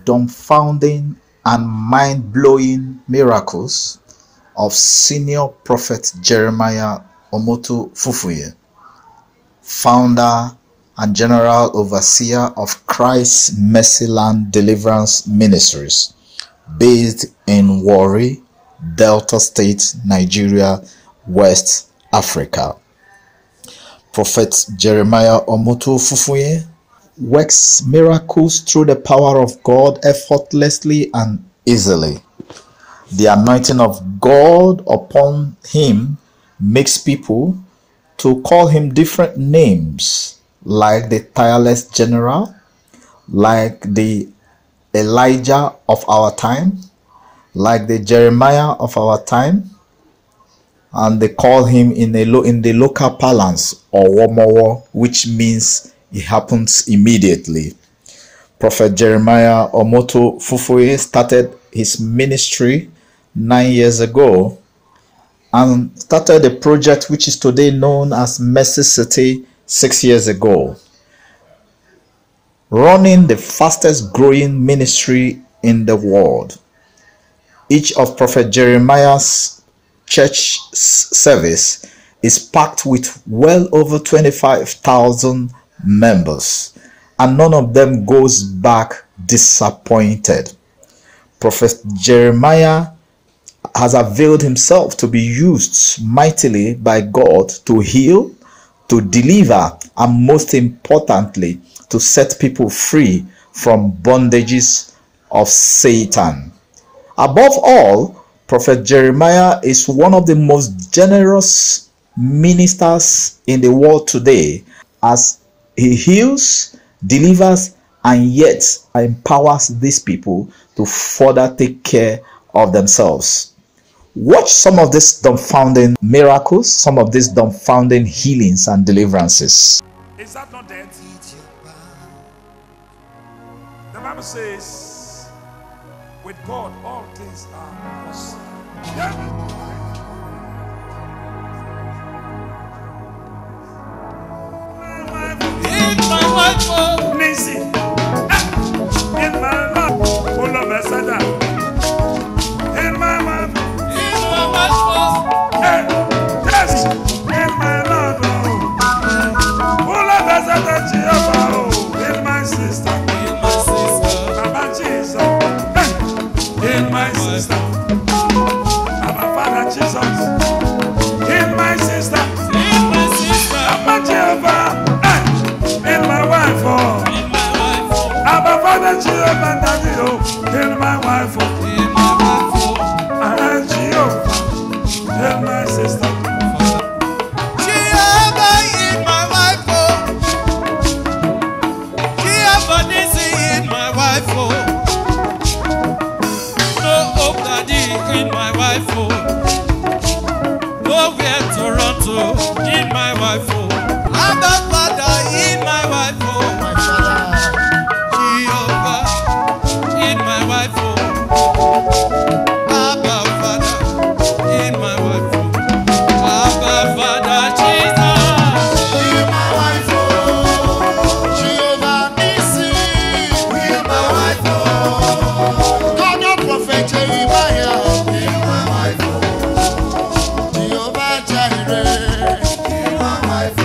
dumbfounding and mind-blowing miracles of senior prophet Jeremiah Omoto Fufuye, founder and general overseer of Christ's Mercyland Deliverance Ministries, based in Warri, Delta State, Nigeria, West Africa. Prophet Jeremiah Omoto Fufuye works miracles through the power of God effortlessly and easily. The anointing of God upon him makes people to call him different names, like the tireless general, like the Elijah of our time, like the Jeremiah of our time, and they call him in the local parlance or womowo, which means it happens immediately. Prophet Jeremiah Omoto Fufuye started his ministry 9 years ago and started a project which is today known as Mercy City 6 years ago, running the fastest growing ministry in the world. Each of Prophet Jeremiah's church service is packed with well over 25,000 members, and none of them goes back disappointed. Prophet Jeremiah has availed himself to be used mightily by God to heal, to deliver, and most importantly, to set people free from bondages of Satan. Above all, Prophet Jeremiah is one of the most generous ministers in the world today, as he heals, delivers, and yet empowers these people to further take care of themselves. Watch some of these dumbfounding miracles, some of these dumbfounding healings and deliverances. Is that not dead? The Bible says, with God all things are possible. Yeah. In my life, oh, Nisi. In my life, full of Besada. In my life, hey, yes. In my life, oh, full of Besada, Jehovah, oh, in my sister, Baba Jesus, hey, in my sister, Baba Father Jesus, in my sister, Baba Jehovah. In my wife, oh, Abba Father, Jehovah, Daddy, oh, in my wife, oh, and Jehovah, in my sister, Jehovah, in my wife, oh, Jehovah, Nisi, in my wife, oh, no hope, Daddy, in my wife, oh, nowhere to run to, in my wife, oh, Abba Father, in my wife, oh, my Father, Jehovah, in my wife, oh, Abba Father, in my wife, oh, Abba Father, Jesus, in my wife, oh, Jehovah Nisi, in my wife, oh, God of Prophet Jeremiah, in my wife, oh, Jehovah Jireh, in my wife, oh.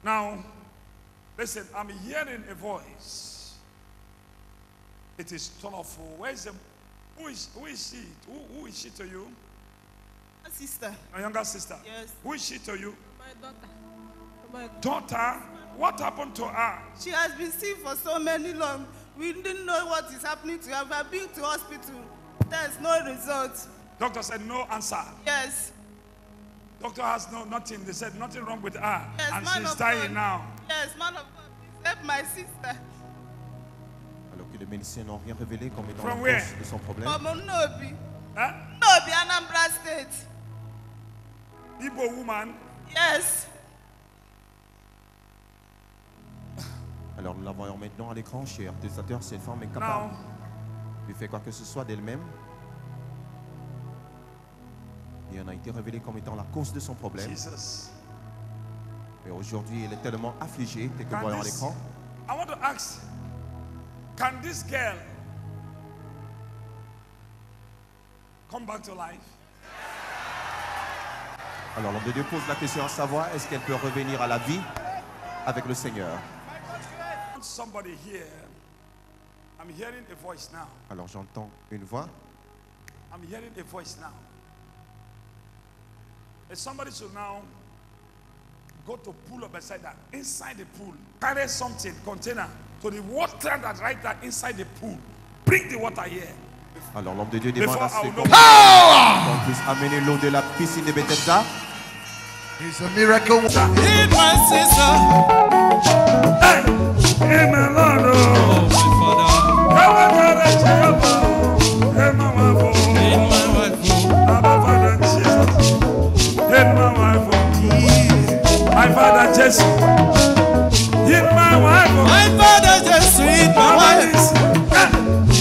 Now, listen, I'm hearing a voice. It is colorful. Who is she? Who is she to you? My sister. A younger sister? Yes. Who is she to you? My daughter. My Daughter? What happened to her? She has been sick for so many long. We didn't know what is happening to her. We have been to hospital. There's no result. Doctor said no answer. Yes. Doctor has nothing. They said nothing wrong with her. Yes, and man she's of dying God. now. Yes, man of God, please help my sister. Alors que les médecins n'ont rien révélé comme étant From la where? cause de son problème. From Nobi. Huh? Nobi, Anambra State. Igbo woman. Yes. Alors nous la voyons maintenant à l'écran, cher utilisateur. Cette femme est capable Now, de faire quoi que ce soit d'elle-même. Il en a été révélé comme étant la cause de son problème. Jesus. Et aujourd'hui, il est tellement affligé, tel que nous voyons à l'écran. I want to ask, can this girl come back to life? Alors l'homme de Dieu pose la question à savoir, est-ce qu'elle peut revenir à la vie avec le Seigneur? Somebody here, I'm hearing a voice now. Alors j'entends une voix. I'm hearing a voice now. And somebody should now go to pool of Bethesda. Inside the pool, carry something, container, to the water that right there inside the pool. Bring the water here. Alors l'homme de Dieu demande Before à ce I will know. qu'on puisse amener l'eau de la piscine de Bethesda. It's a miracle. Heal my sister. Hey, amen, Lord. Oh, my Father. Hey, my wife. Heal my wife. My Father Jesus. Heal my wife. My Father Jesus. Heal my wife. My Father, just sweet my wife.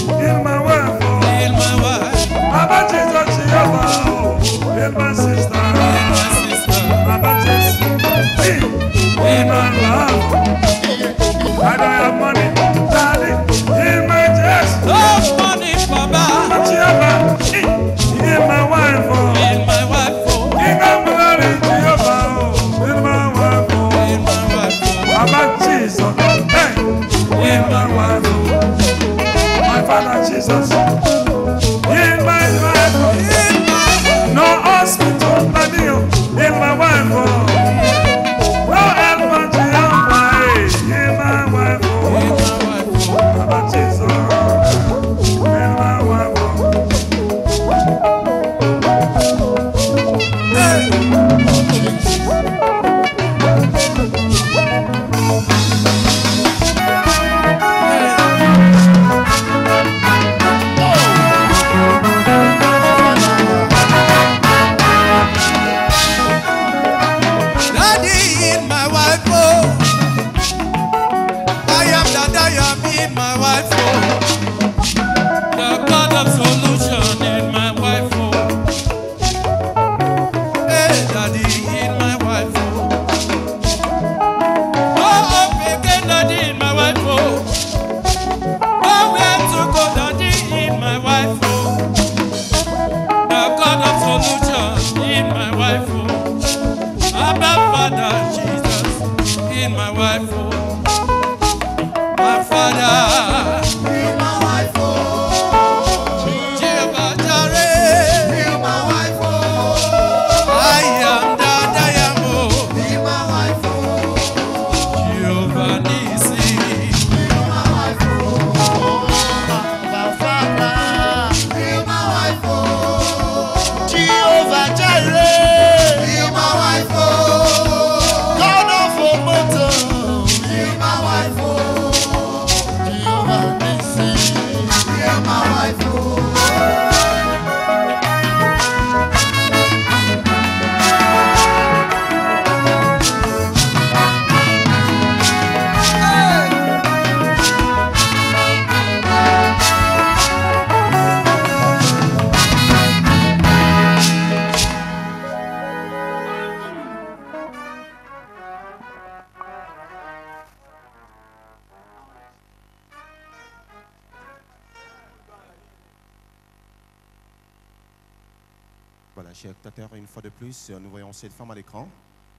Heal my wife. Heal my wife. Baba Jesus, heal my sister. Heal my sister. Baba Jesus, heal my love. I don't have money, daddy. Heal my chest. No money for back. Heal my wife. Heal my wife. King of glory, Jehovah. Heal my wife. Heal my wife. Baba Jesus, hey, heal my wife. My Father Jesus, heal my wife. No hospital, daddy, heal my wife. No help for Jehovah, hey, heal my wife. Heal my wife. Baba Jesus, heal my wife. Daddy, heal my wife. Oh, I am that I am. Heal my wife. Oh, the God of solution. Heal my wife. Oh, hey, Daddy, heal my wife. Oh, oh, again, Daddy, heal my wife. Oh, oh, where to go, Daddy, heal my wife. Oh, the God of solution. Heal my wife. Oh. Abba Father Jesus, in my wife, oh. My Father, in my wife, oh. Jehovah Jireh, in my wife, oh. I am that I am, oh. In my wife, oh. Jehovah Nissi, in my wife, oh. My Father, in my wife, oh. Jehovah Jireh, in my wife, oh. God of Omoto, in my wife, oh. Jehovah Nissi, in my wife, oh. Voilà, chers spectateurs, une fois de plus, nous voyons cette femme à l'écran,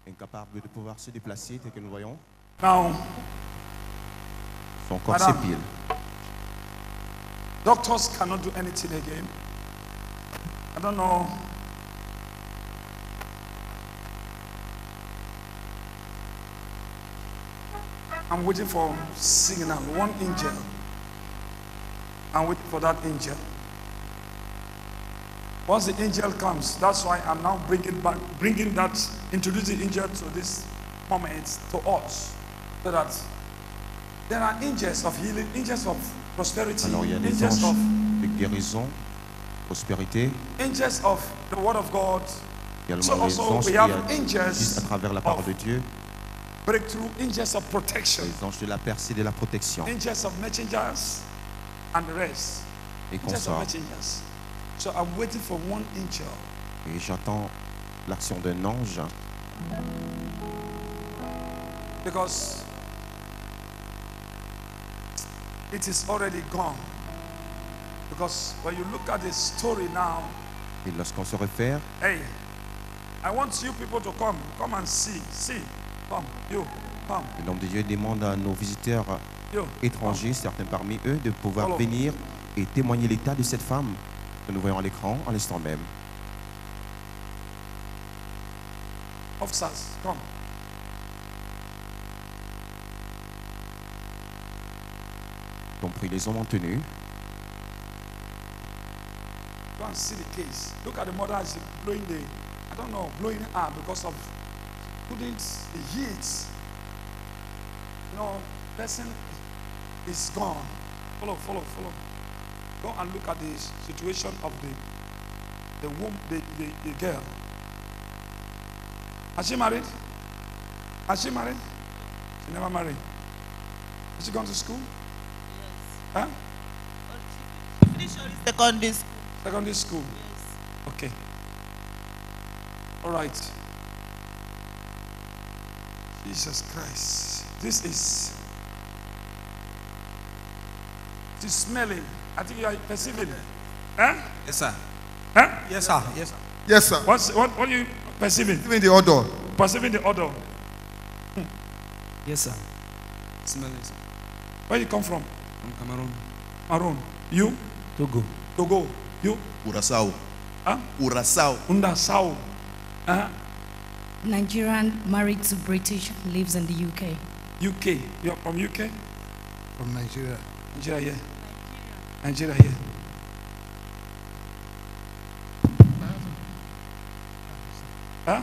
incapable de pouvoir se déplacer, tel que nous voyons. Now, Son corps Madame. s'épile. doctors cannot do anything again. I don't know. I'm waiting for signal, one angel. I'm waiting for that angel. Once the angel comes, that's why I'm now introducing angel to this moment to us, so that there are angels of healing, angels of prosperity, Alors il y a les angels anges of de guérison, prospérité, angels of the word of God. So également les also anges we qui have agissent à angels travers la parole of de Dieu, breakthrough, angels of protection, les anges de la percée et de la protection, angels of messengers, and the rest. et Angels of consorts. messengers. So I'm waiting for one angel Et j'attends l'action d'un ange. Because it is already gone. Because when you look at the story now, Et lorsqu'on se réfère, hey, I want you people to come and see, come, you, come, et l'homme de Dieu demande à nos visiteurs you, étrangers, certains parmi eux, de pouvoir Follow. venir et témoigner l'état de cette femme que nous voyons à l'écran à l'instant même. Officers, come. Compris les hommes en tenue. Go and see the case. Look at the mother as she blowing the, I don't know, blowing her because of couldn't the heat. You know, person is gone. Follow. Go and look at the situation of the womb, the girl. Has she married? Has she married? She never married. Has she gone to school? Huh? Finish all the secondary school. Secondary school. Yes. Okay. All right. Jesus Christ. This is smelling. I think you are perceiving. Huh? Yes, sir. Huh? Yes, sir. Yes, sir. Yes, sir. What are you perceiving? Even the odor. Perceiving the odor. Yes, sir. Smelling, sir. Where you come from? From Cameroon. Maroon. You? Togo. Togo. You? Curaçao. Huh? Curaçao. Undasao. Nigerian married to British, lives in the UK. UK. You are from UK? From Nigeria. Nigeria here. Nigeria here. Huh?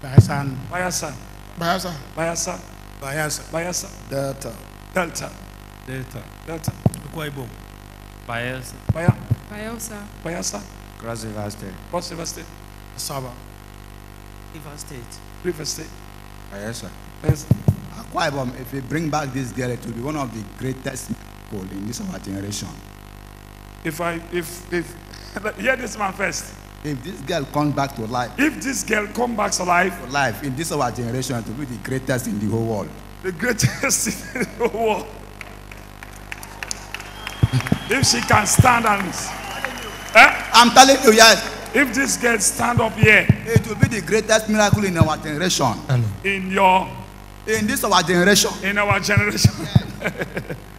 Bayasan. Bayelsa. Bayasa. Bayelsa. Bayasa. Bayelsa. Delta. Delta. Delta. Delta. Akwa Ibom. Bayelsa. Bayelsa. Bayelsa. Cross River State. What's River State? Saba. River State. River State. Bayelsa. Bayelsa. Akwa Ibom, if we bring back this girl, it will be one of the greatest people in this our generation. If hear this man first. If this girl comes back to life, If this girl come back alive, in this our generation, it will be the greatest in the whole world. the greatest in the world. If she can stand and I'm telling you, yes, if this girl stand up here it will be the greatest miracle in our generation. in In this our generation. our generation.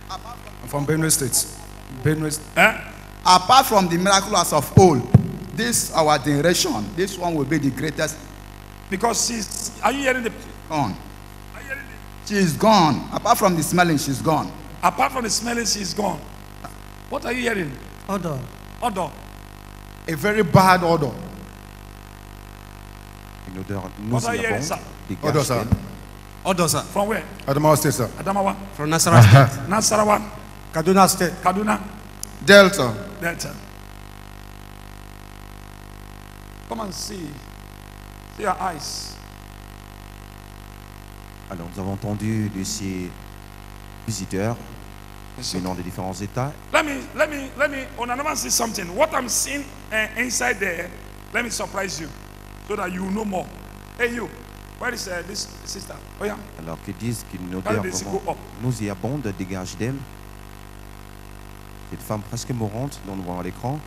I'm from Benue State. Benue State. Apart from the miracles of old, this our generation, this one will be the greatest. Because she's, are you hearing the, Gone. are you hearing She is gone. Apart from the smelling, she's gone. the, apart from the smelling, she's gone. What are you hearing? Odor. Odor. A very bad odor. Une odeur What are you hearing, nauséabonde. sir? Dégage Odor, sir. d'elle. Odor, sir. From where? Adamawa State, sir. Adamawa. From Nasarawa State. Nasarawa. Kaduna State. Kaduna. Delta. Delta. Come and see. See her eyes. Alors nous avons entendu de ces visiteurs venant de différents États. Let me, on another see something. What I'm seeing inside there, let me surprise you so that you know more. Hey, you, where is this sister? Oh, yeah. Alors qu'ils disent qu'une How odeur did this vraiment go up? nauséabonde dégage d'elle. Cette femme presque mourante dont nous voyons à l'écran,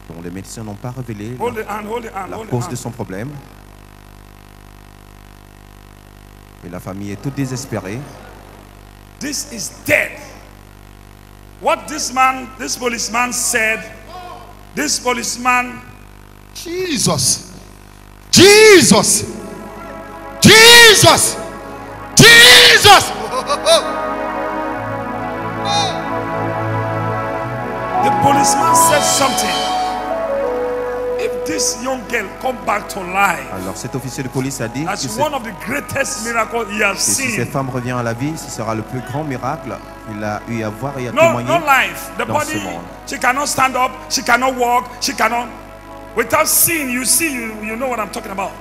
dont les médecins n'ont pas révélé Hold the hand, hold the hand, la hold the cause de hand. son problème. Et la famille est toute désespérée. This is dead. What this policeman said, this policeman, Jesus. Jesus. Jesus. Jesus. the policeman said something. If this young girl come back to life, Alors cet officier de police a dit que that's one of the greatest miracles he has si cette seen. femme revient à la vie, ce sera le plus grand miracle qu'il a eu à voir et à No témoigner. life. The dans ce body, monde. she cannot stand up, she cannot walk, she cannot. Without seeing, you see, you know what I'm talking about.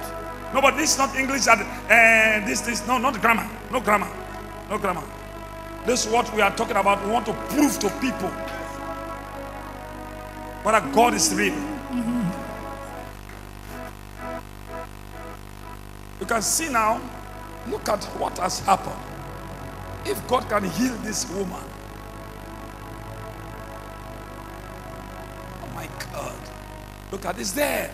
No, but this is not English. No, not grammar. No grammar. No grammar. This is what we are talking about. We want to prove to people whether God is real. You can see now, look at what has happened. If God can heal this woman. Oh my God. Look at this dead.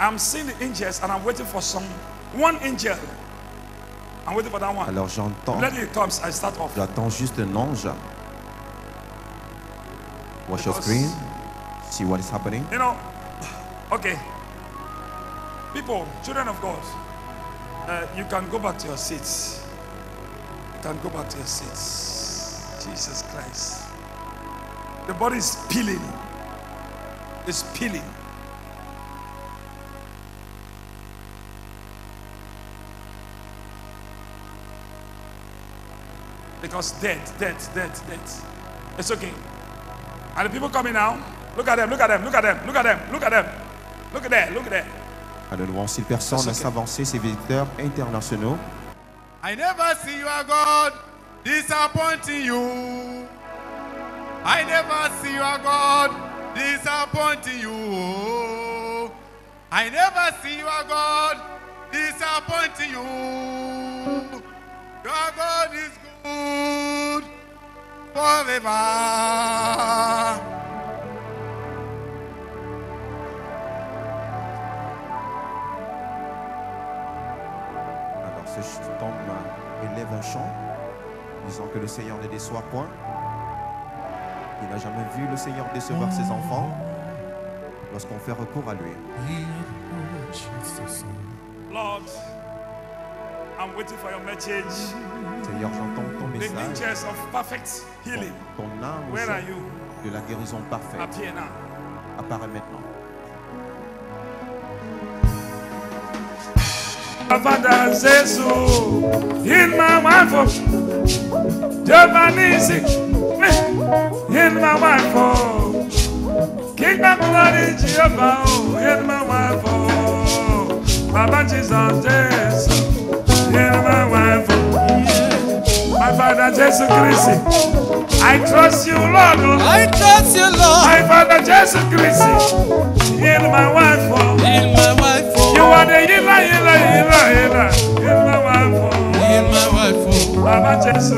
I'm seeing the angels and I'm waiting for one angel. I'm waiting for that one. Alors j'entends. Let it comes, I start off. J'attends juste un ange. Watch your screen. See what is happening. You know, okay. People, children of God, you can go back to your seats. You can go back to your seats. Jesus Christ. The body is peeling. It's peeling. Because dead. It's okay. And the people coming now, look at them. Look at there. Alors nous voyons 6 personnes s'avancer, ces visiteurs internationaux. I never see your God disappointing you. I never see your God disappointing you. I never see your God disappointing you. Your God is good forever. Cet homme élève un chant, disant que le Seigneur ne déçoit point. Il n'a jamais vu le Seigneur décevoir ses enfants lorsqu'on fait recours à lui. Lord, I'm waiting for your message. Seigneur, j'entends ton The message. angels of perfect healing. Ton ange Where are you? de la guérison parfaite Appear now. apparaît maintenant. Father Zesu, in my wife, Japanese, in my wife, King of glory, Jehovah, in my wife, Baba Jesus, Zesu, in my wife, my Father Jesus Christ, I trust you, Lord, I trust you, Lord. my Father Jesus Christ, in my wife, In my wife, you are the healer, in my wife, in my wife, Baba Jesus,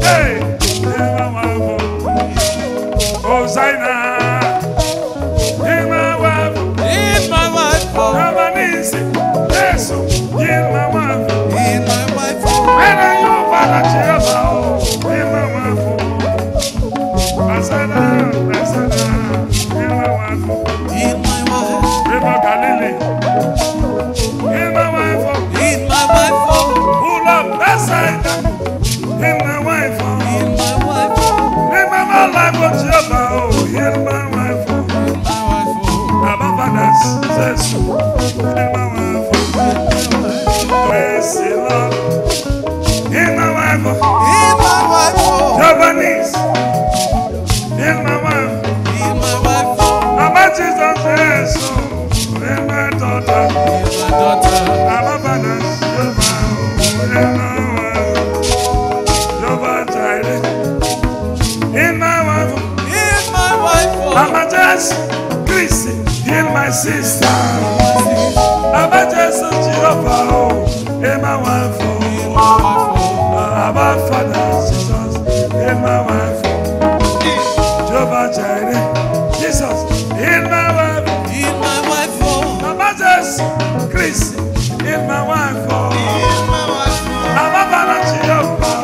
hey, in my wife, Hosanna, in my wife, in my wife, Baba Nisi, Jesus, in my wife, in my wife, when are you, Father Jehovah, in my wife, Hosanna, in my wife, in my wife, River Galilee, in my wife, in my wife, who love Bethsaida, in my wife, in my wife, remember my life with Jehovah, in my wife, in my wife, Baba Fathers, Jesus, in my wife, praise the Lord, in my wife, in my wife, Japanese, in my wife, in my wife, Baba Jesus, Jesus, in my daughter, in my daughter, Baba Fathers, Jehovah, in my wife, Jehovah Jireh, in my wife, in my wife, Baba Jesus, Christy, in my sister, Baba Jesus, Jehovah, in my wife, Baba Father, Jesus, in my wife, Jehovah Jireh, Jesus, in my wife, in my wife, Baba Jesus, Christy, in my wife, Baba Father, Jehovah,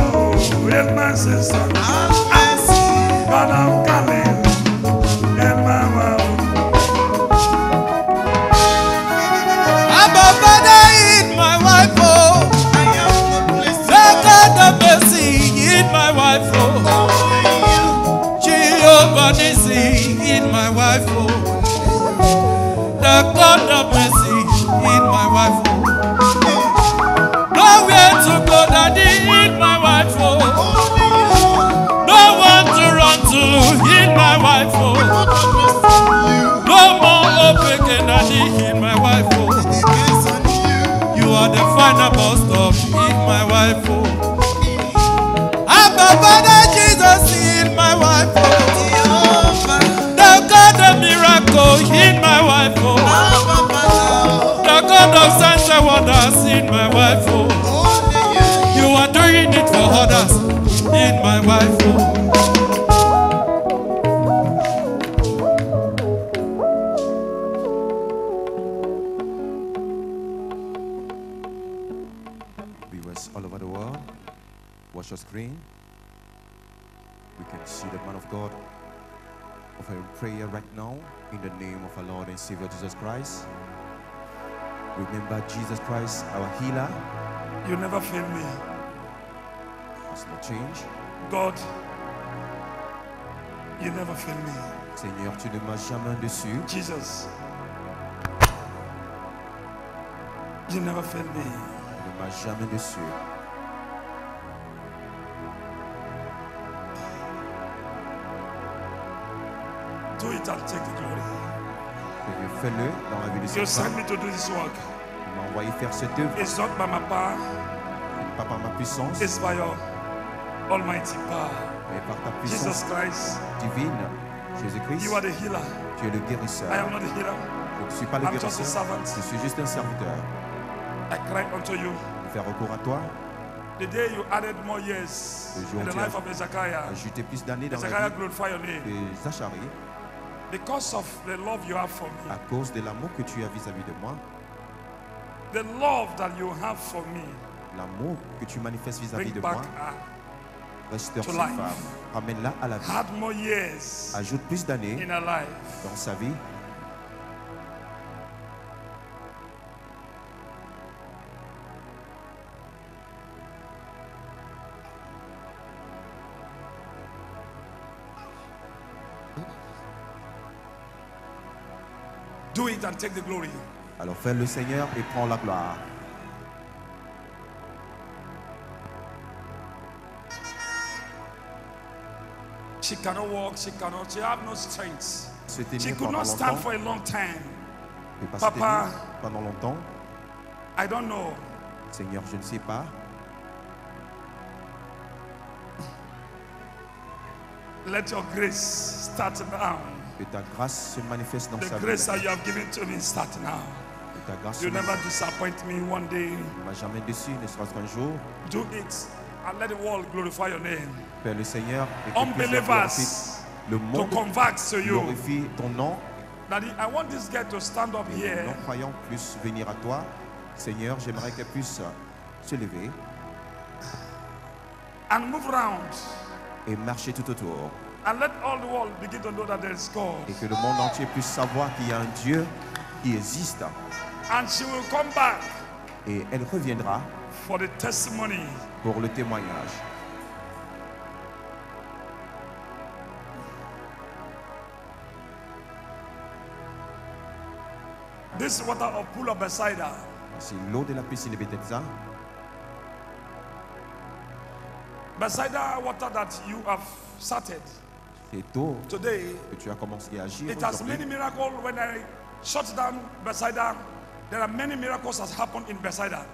in my sister, God of Galilee, in my wife. Abba Father, in my wife, the God of mercy, in my wife, Jehovah Nissi, in my wife, the God of mercy, in my wife, nowhere to go, Daddy, in my wife, no one to run to, in my wife, no more hope again, Daddy, in my wife, you are the final bus stop, in my wife, Abba Father Jesus, in my wife, the God of miracle, in my wife, wife. Oh. Viewers all over the world, watch your screen. We can see the man of God offering prayer right now in the name of our Lord and Savior Jesus Christ. Remember Jesus Christ, our healer, You never fail me. has not changed. God, you never fail me. Seigneur, tu ne m'as jamais déçu. Jesus, you never fail me. Tu ne m'as jamais déçu. Do it and take the glory. Seigneur, fais-le dans la vie de You ce sent frère. me to do this work. Tu m'as envoyé faire cette œuvre. It's not by my power, Pas par ma puissance, it's by your almighty power. mais par ta Jesus puissance Christ, divine. Jésus-Christ, you are the healer. tu es le guérisseur. I am not the healer. Je ne suis pas le I'm just a guérisseur. servant. Je suis juste un serviteur. I cry unto you. Je fais recours à toi. The day you added more years Le jour in où the tu as life of Hezekiah, ajouté plus d'années dans la Hezekiah vie glorify your name. de Zacharie, Because of the love you have for me, à cause de l'amour que tu as vis-à-vis de moi, the love that you have for me, l'amour que tu manifestes vis-à-vis bring de back moi, restaure to cette life. femme, ramène-la à la vie, had more years ajoute plus d'années in her life. dans sa vie. Do it and take the glory. Alors fais le Seigneur et prends la gloire. She cannot walk, she have no strength. Se tenir She could pendant not stand longtemps, for a long time. ne peut pas se Papa, tenir pendant longtemps. I don't know. Seigneur, je ne sais pas. Let your grace start now. Que ta grâce se manifeste dans The sa grace vie. that you have given to me start now. Que ta grâce You se never manifeste. disappoint me one day. Tu ne m'as jamais déçu, ne serait-ce qu'un jour. Do it and let the world glorify your name. Père le Seigneur, et que plusieurs Unbelievers glorifient le to monde convert to you. glorifie ton nom. Daddy, I want this girl to stand up Et les here non-croyants puissent venir à toi. Seigneur, j'aimerais qu'elle puisse se lever and move around et marcher tout autour. and let all the world begin to know that there is God. Et que le monde entier puisse savoir qu'il y a un Dieu qui existe. And she will come back Et elle reviendra for the testimony. pour le témoignage. This water of pool of Bethsaida, C'est l'eau de la piscine de Bethesda. Bethsaida water that you have started Cette eau today, que tu as commencé à agir it has many aujourd'hui. miracles. When I shut down Bethsaida, there are many miracles that happened in Bethsaida.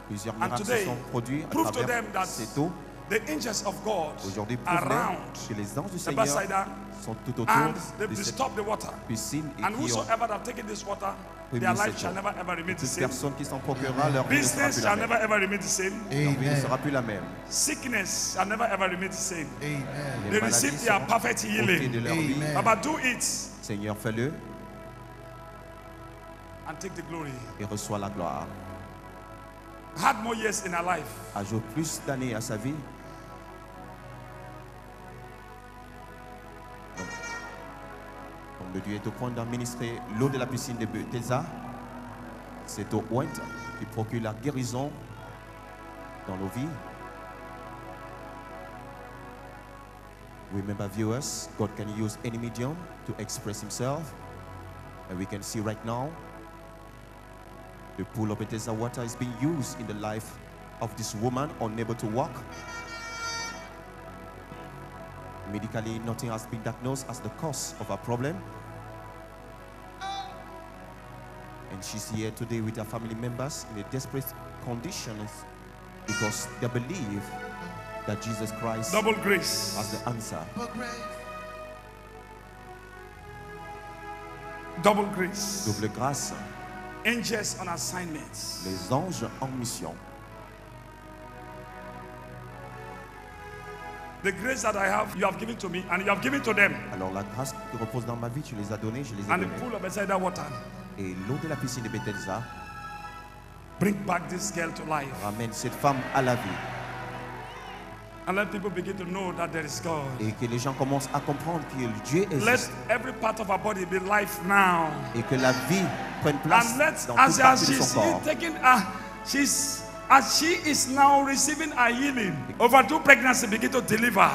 Plusieurs And miracles se today, sont produits à prove to them travers that cette eau. the angels of God Aujourd'hui, are prouve-leur around que les anges du the Seigneur Bethsaida sont tout autour and they've de cette disturbed the water. piscine et And qui ont whosoever that taken this water, pris their cette life shall eau. never ever remain the Toute same. personne qui s'en procurera, leur vie ne sera Business plus shall la never même. ever remain the same. Leur vie ne sera plus la même. Sickness shall never ever remain the same. Les They maladies receive their seront perfect ôtées de healing. leur vie. Baba, do it Seigneur, fais-le and take the glory. et reçois la gloire. Had more years in her life. Ajoute plus d'années à sa vie. Comme le Dieu est au point d'administrer l'eau de la piscine de Bethesda, cette eau ointe qui procure la guérison dans nos vies. Remember, viewers, God can use any medium to express himself. And we can see right now the pool of Bethesda water is being used in the life of this woman unable to walk. Medically, nothing has been diagnosed as the cause of her problem. And she's here today with her family members in a desperate condition because they believe that Jesus Christ Double grace. has the answer. Double grace. Double grâce. Angels on assignments. Les anges en mission. The grace that I have, you have given to me, and you have given to them. Alors la grâce qui repose dans ma vie, tu les as données, je les ai And the données. pool of Bethesda water, Et l'eau de la piscine de Bethesda bring back this girl to life. ramène cette femme à la vie. And let people begin to know that there is God. Et que les gens commencent à comprendre que Dieu Let existe. every part of our body be life now. Et que la vie prenne place And let, dans as toute partie de she's son corps. taking, as she is now receiving a healing, over 2 pregnancy begin to deliver.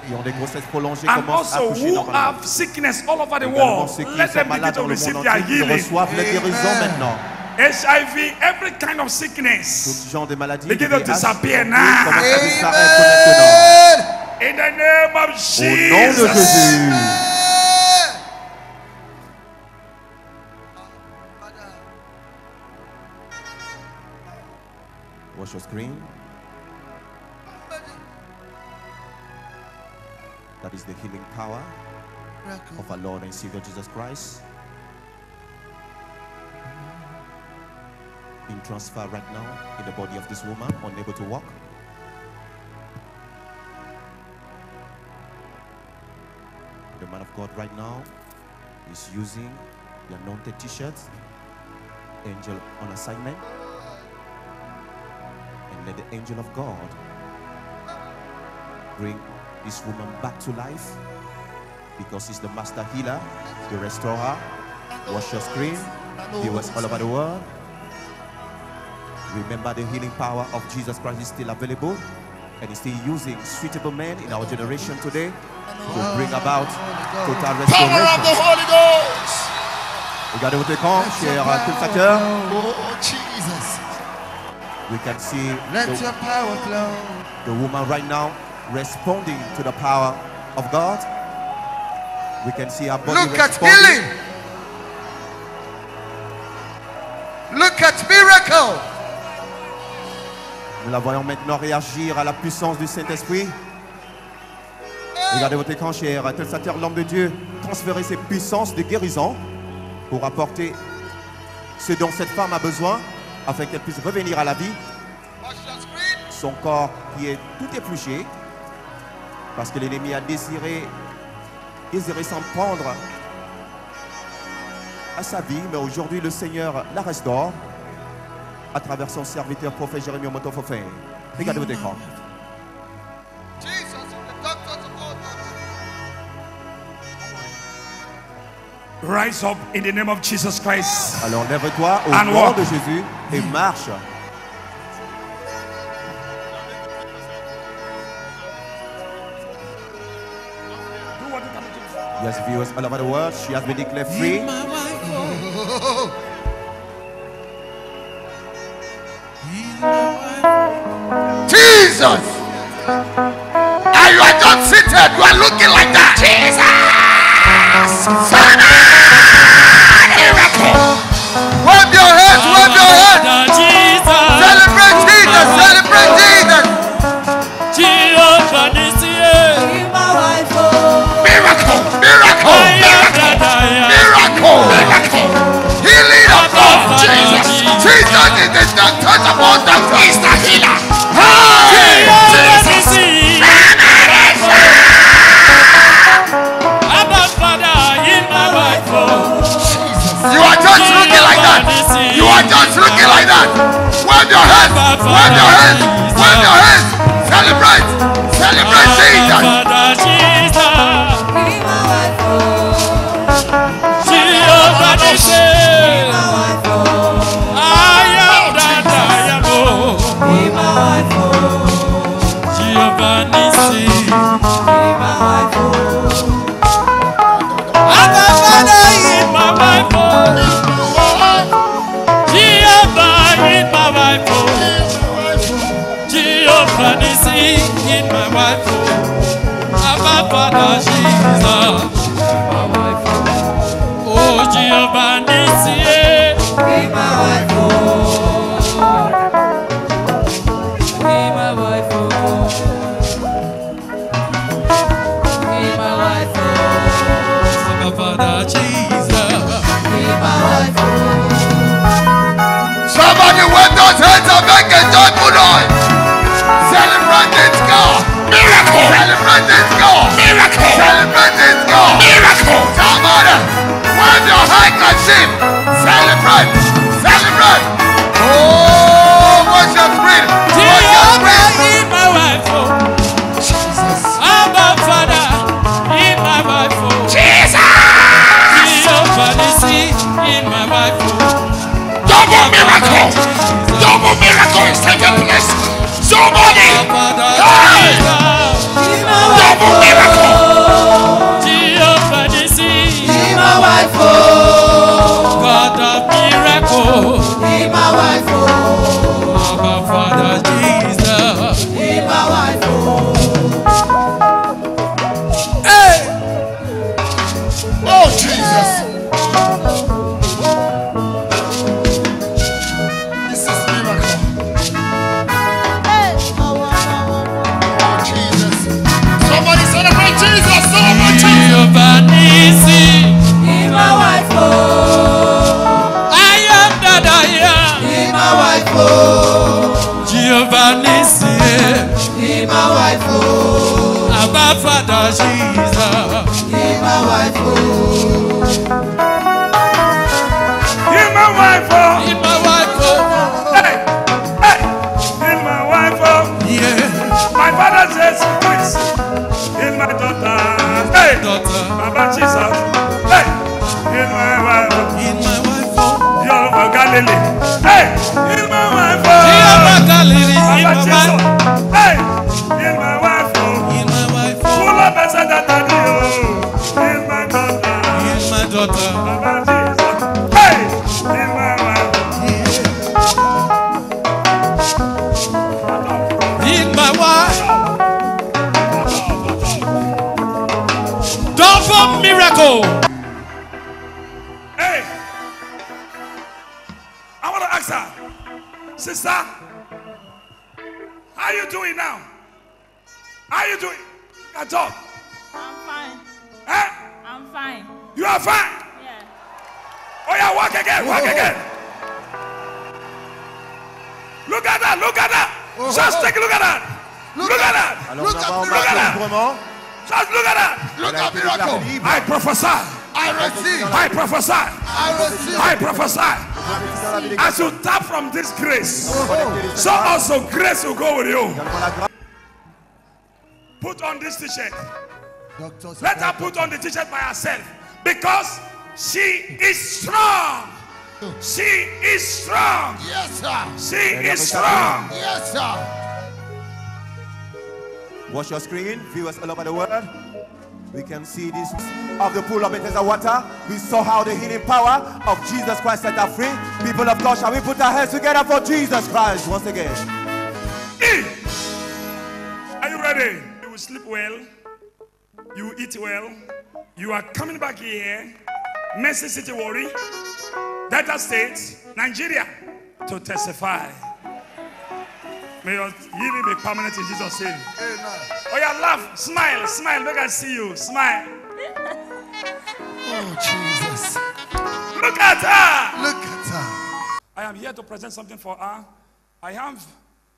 Ils ont des grossesses prolongées, And commencent à also accoucher who normalement. have sickness all over the Également world, ceux qui let sont them begin malades to dans le receive monde their entier, ils healing. reçoivent la guérison maintenant. HIV, every kind of sickness, Tout genre de maladies begin to VIH, disappear now. commencent à disparaître maintenant. In the name of Au nom de Jesus. Jésus. Watch your screen. That is the healing power of our Lord and Savior Jesus Christ. Being transferred right now in the body of this woman, unable to walk. The man of God right now is using the anointed t-shirt, angel on assignment, and let the angel of God bring this woman back to life, because he's the master healer, the restorer. Watch your screen, viewers all over the world. Remember, the healing power of Jesus Christ is still available, and he's still using suitable men in our generation today to bring about total restoration. Power of the Holy Ghost. Regardez votre écran, chers téléspectateurs. Oh, Jesus. We can see Let your power flow. the woman right now responding to the power of God. We can see her body Look at responding. healing. Look at miracle. Nous la voyons maintenant réagir à la puissance du Saint-Esprit. Regardez votre écran, cher téléspectateur, l'homme de Dieu transférer ses puissances de guérison pour apporter ce dont cette femme a besoin afin qu'elle puisse revenir à la vie. Son corps qui est tout épluché parce que l'ennemi a désiré s'en prendre à sa vie, mais aujourd'hui le Seigneur la restaure à travers son serviteur prophète Jérémie Omotofofin. Regardez votre écran. Rise up in the name of Jesus Christ. Alors lève-toi au And nom walk. de Jésus et marche. Yes, viewers all over the world, she has been declared free. Jesus. And you are just seated. You are looking like that. Jesus. Miracle. Wave your hands. Wave your hands. Celebrate Jesus. Celebrate Jesus. Miracle. Miracle. Miracle. Miracle. Healing of God. Jesus. Jesus is the untouchable doctor. He's the healer. Hey. Jesus. You are just looking like that. You are just looking like that. Wave your hands. Wave your hands. Wave your hands. Celebrate. Celebrate Jesus. In my wife, Abba Father Jesus, my wife, oh Giovanni, be my wife, be my wife, be my wife, Abba Father Jesus, be my wife. Somebody wave those hands and make a joyful noise. Celebrate this God. Miracle. Celebrate receive. Celebrate. Celebrate. Oh, what's your screen? What's your screen? my wife, oh. Jesus. Abba Father, in my wife, oh. Jesus. Jehovah Nissi, in my wife, oh. Double miracle. Double miracle is taking place. Somebody. Hey. Double miracle. Jehovah Nissi, In my wife, oh. God of miracle. In my wife, oh. Abba Father Jesus. In my wife, oh. Hey! Oh, Jesus. This is miracle. Oh, Jesus. Somebody celebrate Jesus. Celebrate Jesus. Jehovah Nissi, In my wife, oh. I am that I am. In my wife, oh. Jehovah Nissi, In my wife, oh. Abba Father Jesus. In my wife, oh. In my wife, oh. In my wife, oh. Hey, hey. In my wife, oh. Yeah, My father says, please. In my daughter. Hey, daughter. Baba Jesus. Hey, in my wife, oh. In my wife, oh. You're from Galilee. Hey, in my wife, oh. Jehovah Galilee, in Baba my Jesus. wife. Hey, in my wife, oh. In my wife, oh. Full of better than daddy, oh. In my daughter. In my daughter. Baba Jesus. Hey, in my wife. In my wife. Double miracle. Hey, I want to ask her, sister, how you doing now? How you doing? Can talk. I'm fine. Eh? I'm fine. You are fine. Yeah. Oh yeah, walk again, walk again. Look at that, look at that. Just take a look at that. Look at that. Look at Look at that. miracle. Just look at that. Look at miracle. I prophesy. I receive. I prophesy. I receive. I prophesy. As you tap from this grace, so also grace will go with you. Put on this t-shirt. Let her put on the t-shirt by herself because she is strong. She is strong. Yes, sir. She is strong. Yes, sir. Watch your screen, viewers all over the world. We can see this of the pool of Bethesda water. We saw how the healing power of Jesus Christ set us free. People of God, shall we put our hands together for Jesus Christ once again? Are you ready? You will sleep well. You will eat well. You are coming back here. Mercy City, Warri, Delta State, Nigeria, to testify. May your healing be permanent in Jesus' name. Oh yeah, laugh, smile, smile. Make I see you. Smile. Oh, Jesus. Look at her. Look at her. I am here to present something for her. I have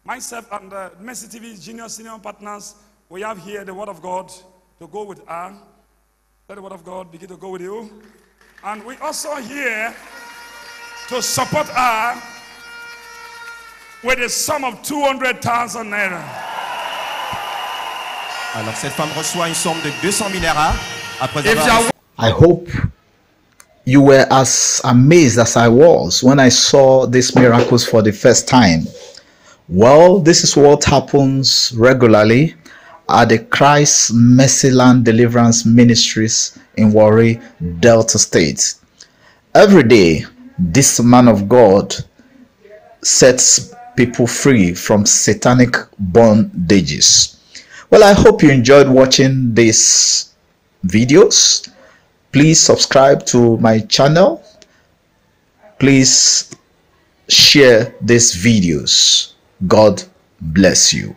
myself and Mercy TV junior senior partners. We have here the word of God to go with her. Let the word of God begin to go with you. And we also here to support her with a sum of 200,000 naira. Alors cette femme reçoit une somme de 200 000 naira après avoir... I hope you were as amazed as I was when I saw these miracles for the first time. Well, this is what happens regularly at the Christ Mercyland Deliverance Ministries in Warri, Delta State. Every day, this man of God sets people free from satanic bondages. Well, I hope you enjoyed watching these videos. Please subscribe to my channel. Please share these videos. God bless you.